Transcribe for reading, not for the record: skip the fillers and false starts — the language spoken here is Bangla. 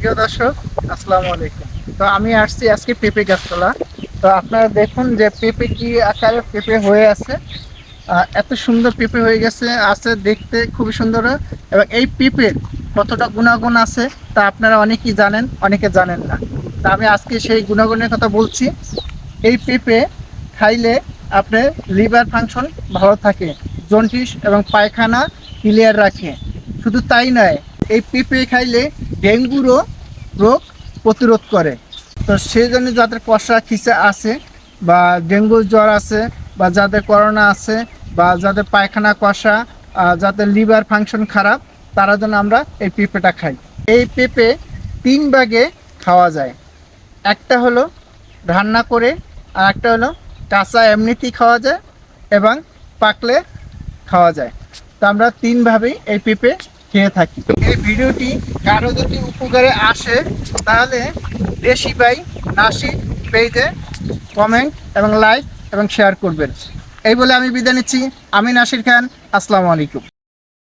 প্রিয় দর্শক, আসসালামু আলাইকুম। তো আমি আসছি আজকে পেঁপে গাছতলা। তো আপনারা দেখুন যে পেঁপে কি আকারে পেঁপে হয়ে আছে। এত সুন্দর পেঁপে হয়ে গেছে, আছে দেখতে খুবই সুন্দর। এবং এই পেঁপের কতটা গুণাগুণ আছে তা আপনারা অনেকেই জানেন, অনেকে জানেন না। তা আমি আজকে সেই গুণাগুণের কথা বলছি। এই পেঁপে খাইলে আপনার লিভার ফাংশন ভালো থাকে, জন্ডিস এবং পায়খানা ক্লিয়ার রাখে। শুধু তাই নয়, এই পেঁপে খাইলে ডেঙ্গুরও রোগ প্রতিরোধ করে। তো সেই জন্য যাদের কষা খিচা আছে বা ডেঙ্গু জ্বর আছে বা যাদের করোনা আছে বা যাদের পায়খানা কষা, যাদের লিভার ফাংশন খারাপ, তারা যেন আমরা এই পেঁপেটা খাই। এই পেঁপে তিন ভাগে খাওয়া যায়। একটা হলো রান্না করে, আর একটা হলো কাঁচা এমনিতেই খাওয়া যায় এবং পাকলে খাওয়া যায়। তো আমরা তিনভাবেই এই পেঁপে খেয়ে থাকি। এই ভিডিওটি কারো যদি উপকারে আসে তাহলে দেশি বাই নাসি পেজে কমেন্ট এবং লাইক এবং শেয়ার করবেন। এই বলে আমি বিদায় নিচ্ছি। আমি নাসির খান। আসসালামু আলাইকুম।